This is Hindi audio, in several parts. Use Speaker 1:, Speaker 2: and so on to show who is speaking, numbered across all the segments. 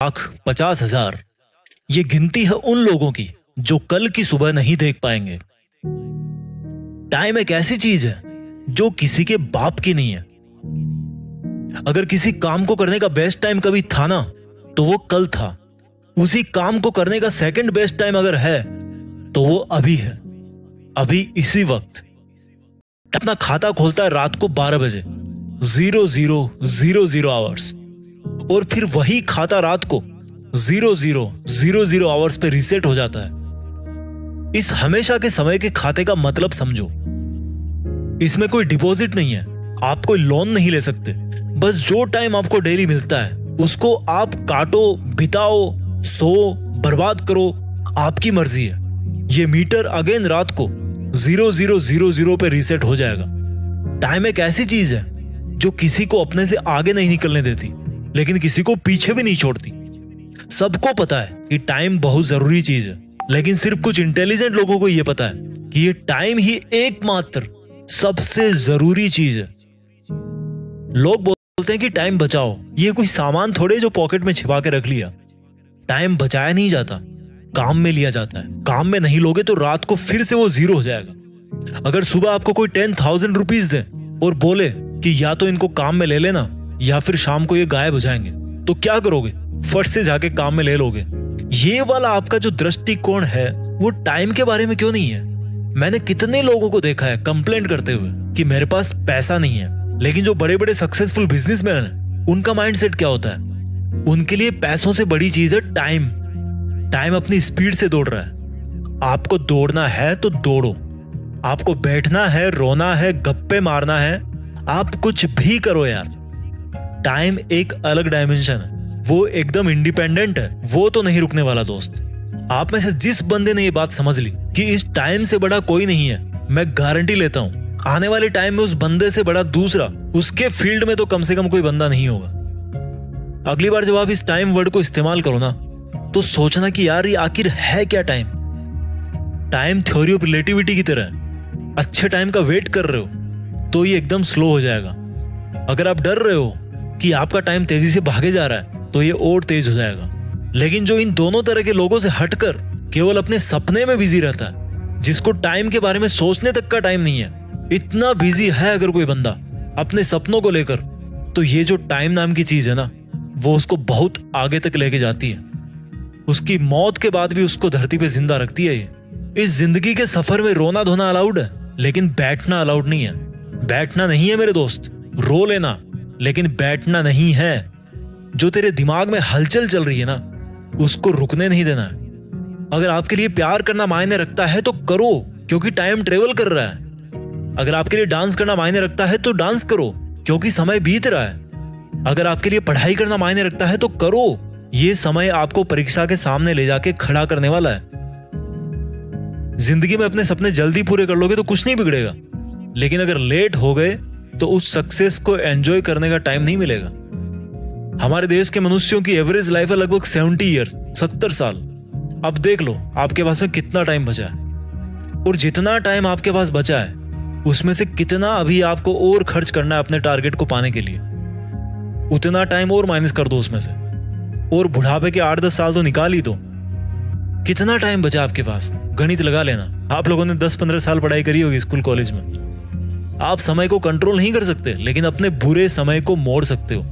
Speaker 1: लाख 50,000 ये गिनती है उन लोगों की जो कल की सुबह नहीं देख पाएंगे। टाइम एक ऐसी चीज है जो किसी के बाप की नहीं है। अगर किसी काम को करने का बेस्ट टाइम कभी था ना, तो वो कल था। उसी काम को करने का सेकंड बेस्ट टाइम अगर है तो वो अभी है, अभी इसी वक्त। अपना खाता खोलता है रात को 12 बजे 0000 आवर्स, और फिर वही खाता रात को 0000 आवर्स पे रीसेट हो जाता है। इस हमेशा के समय के खाते का मतलब समझो। इसमें कोई डिपॉजिट नहीं है, आप कोई लोन नहीं ले सकते। बस जो टाइम आपको डेली मिलता है उसको आप काटो, बिताओ, सो, बर्बाद करो, आपकी मर्जी है। ये मीटर अगेन रात को 0000 पे रीसेट हो जाएगा। टाइम एक ऐसी चीज है जो किसी को अपने से आगे नहीं निकलने देती, लेकिन किसी को पीछे भी नहीं छोड़ती। सबको पता है कि टाइम बहुत जरूरी चीज है, लेकिन सिर्फ कुछ इंटेलिजेंट लोगों को यह पता है कि ये टाइम ही एकमात्र सबसे जरूरी चीज है। लोग बोलते हैं कि टाइम बचाओ, ये कोई सामान थोड़े जो पॉकेट में छिपा के रख लिया। टाइम बचाया नहीं जाता, काम में लिया जाता है। काम में नहीं लोगे तो रात को फिर से वो जीरो हो जाएगा। अगर सुबह आपको कोई 10,000 रुपीज दे और बोले कि या तो इनको काम में ले लेना या फिर शाम को ये गायब हो जाएंगे, तो क्या करोगे? फट से जाके काम में ले लोगे। ये वाला आपका जो दृष्टिकोण है वो टाइम के बारे में क्यों नहीं है? मैंने कितने लोगों को देखा है कंप्लेंट करते हुए कि मेरे पास पैसा नहीं है, लेकिन जो बड़े बड़े सक्सेसफुल बिजनेसमैन हैं, उनका माइंडसेट क्या होता है? उनके लिए पैसों से बड़ी चीज है टाइम। टाइम अपनी स्पीड से दौड़ रहा है। आपको दौड़ना है तो दौड़ो। आपको बैठना है, रोना है, गप्पे मारना है, आप कुछ भी करो यार। टाइम एक अलग डायमेंशन है, वो एकदम इंडिपेंडेंट है, वो तो नहीं रुकने वाला दोस्त। आप में से जिस बंदे ने ये बात समझ ली कि इस टाइम से बड़ा कोई नहीं है, मैं गारंटी लेता हूं आने वाले टाइम में उस बंदे से बड़ा दूसरा उसके फील्ड में तो कम से कम कोई बंदा नहीं होगा। अगली बार जब आप इस टाइम वर्ड को इस्तेमाल करो ना, तो सोचना कि यार ये आखिर है क्या time. Time theory of relativity की तरह है। अच्छे टाइम का वेट कर रहे हो तो ये एकदम स्लो हो जाएगा। अगर आप डर रहे हो कि आपका टाइम तेजी से भागे जा रहा है तो ये और तेज हो जाएगा। लेकिन जो इन दोनों तरह के लोगों से हटकर केवल अपने सपने में बिजी रहता है, जिसको टाइम के बारे में सोचने तक का टाइम नहीं है, इतना बिजी है अगर कोई बंदा अपने सपनों को लेकर, तो ये जो टाइम नाम की चीज है ना, वो उसको बहुत आगे तक लेके जाती है। उसकी मौत के बाद भी उसको धरती पे जिंदा रखती है। ये इस जिंदगी के सफर में रोना धोना अलाउड है, लेकिन बैठना अलाउड नहीं है। बैठना नहीं है मेरे दोस्त, रो लेना, लेकिन बैठना नहीं है। जो तेरे दिमाग में हलचल चल रही है ना, उसको रुकने नहीं देना है। अगर आपके लिए प्यार करना मायने रखता है तो करो, क्योंकि टाइम ट्रेवल कर रहा है। अगर आपके लिए डांस करना मायने रखता है तो डांस करो, क्योंकि समय बीत रहा है। अगर आपके लिए पढ़ाई करना मायने रखता है तो करो, ये समय आपको परीक्षा के सामने ले जाके खड़ा करने वाला है। जिंदगी में अपने सपने जल्दी पूरे कर लोगे तो कुछ नहीं बिगड़ेगा, लेकिन अगर लेट हो गए तो उस सक्सेस को एंजॉय करने का टाइम नहीं मिलेगा। हमारे देश के मनुष्यों की एवरेज लाइफ है लगभग 70 ईयर्स, 70 साल। अब देख लो आपके पास में कितना टाइम बचा है, और जितना टाइम आपके पास बचा है उसमें से कितना अभी आपको और खर्च करना है अपने टारगेट को पाने के लिए। उतना टाइम और माइनस कर दो उसमें से, और बुढ़ापे के 8-10 साल तो निकाल ही दो। कितना टाइम बचा आपके पास? गणित लगा लेना। आप लोगों ने 10-15 साल पढ़ाई करी होगी स्कूल कॉलेज में। आप समय को कंट्रोल नहीं कर सकते, लेकिन अपने बुरे समय को मोड़ सकते हो।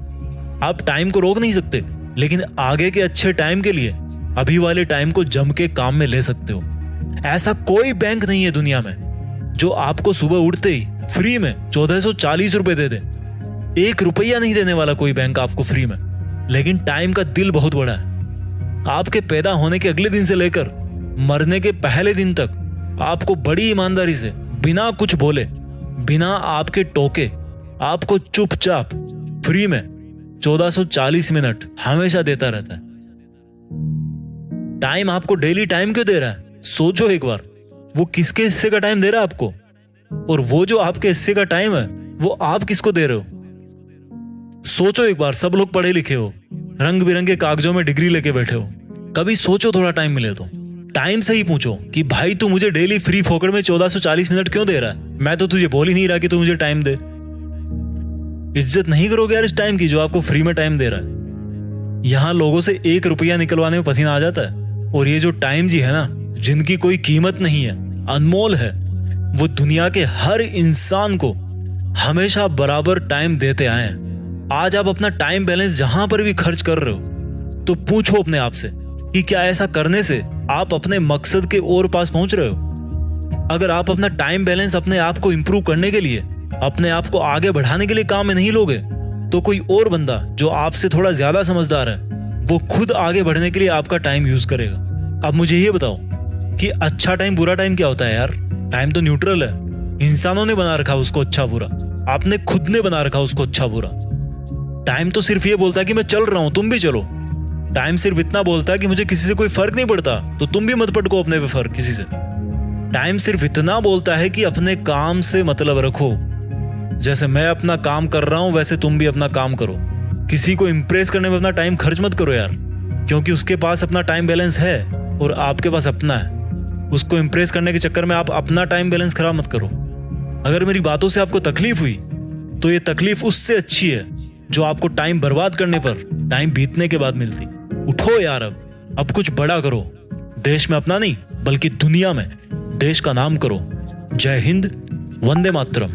Speaker 1: आप टाइम को रोक नहीं सकते, लेकिन आगे के अच्छे टाइम के लिए अभी वाले टाइम को जम के काम में ले सकते हो। ऐसा कोई बैंक नहीं है दुनिया में जो आपको सुबह उठते ही फ्री में 1440 रुपए दे दे। 1 रुपया नहीं देने वाला कोई बैंक आपको फ्री में। लेकिन टाइम का दिल बहुत बड़ा है। आपके पैदा होने के अगले दिन से लेकर मरने के पहले दिन तक आपको बड़ी ईमानदारी से, बिना कुछ बोले, बिना आपके टोके, आपको चुपचाप फ्री में 1440 मिनट हमेशा देता रहता है। टाइम आपको डेली टाइम क्यों दे रहा है? सोचो एक बार, वो किसके हिस्से का टाइम दे रहा है आपको, और वो जो आपके हिस्से का टाइम है वो आप किसको दे रहे हो? सोचो एक बार। सब लोग पढ़े लिखे हो, रंग बिरंगे कागजों में डिग्री लेके बैठे हो, कभी सोचो थोड़ा टाइम मिले तो टाइम से ही पूछो कि भाई तू मुझे डेली फ्री फोकट में 1440 मिनट क्यों दे रहा है? मैं तो तुझे बोल ही नहीं रहा कि तू मुझे टाइम दे। इज्जत नहीं करोगे यार इस टाइम की जो आपको फ्री में टाइम दे रहा है। यहाँ लोगों से 1 रुपया निकलवाने में पसीना आ जाता है। और ये जो टाइम जी है ना, जिनकी कोई कीमत नहीं है, अनमोल है, वो दुनिया के हर इंसान को हमेशा बराबर टाइम देते आए हैं। आज आप अपना टाइम बैलेंस जहां पर भी खर्च कर रहे हो तो पूछो अपने आप से कि क्या ऐसा करने से आप अपने मकसद के और पास पहुंच रहे हो। अगर आप अपना टाइम बैलेंस अपने आप को इंप्रूव करने के लिए, अपने आप को आगे बढ़ाने के लिए काम में नहीं लोगे, तो कोई और बंदा जो आपसे थोड़ा ज्यादा समझदार है वो खुद आगे बढ़ने के लिए आपका टाइम यूज करेगा। अब मुझे ये बताओ कि अच्छा टाइम बुरा टाइम क्या होता है यार? टाइम तो न्यूट्रल है। इंसानों ने बना रखा उसको अच्छा बुरा, आपने खुद ने बना रखा उसको अच्छा बुरा। टाइम तो सिर्फ ये बोलता है कि मैं चल रहा हूं, तुम भी चलो। टाइम सिर्फ इतना बोलता है कि मुझे किसी से कोई फर्क नहीं पड़ता, तो तुम भी मत पटको अपने पे फर्क किसी से। टाइम सिर्फ इतना बोलता है कि अपने काम से मतलब रखो। जैसे मैं अपना काम कर रहा हूं वैसे तुम भी अपना काम करो। किसी को इंप्रेस करने में अपना टाइम खर्च मत करो यार, क्योंकि उसके पास अपना टाइम बैलेंस है और आपके पास अपना है। उसको इंप्रेस करने के चक्कर में आप अपना टाइम बैलेंस खराब मत करो। अगर मेरी बातों से आपको तकलीफ हुई तो ये तकलीफ उससे अच्छी है जो आपको टाइम बर्बाद करने पर टाइम बीतने के बाद मिलती। उठो यार, अब कुछ बड़ा करो। देश में अपना नहीं बल्कि दुनिया में देश का नाम करो। जय हिंद, वंदे मातरम।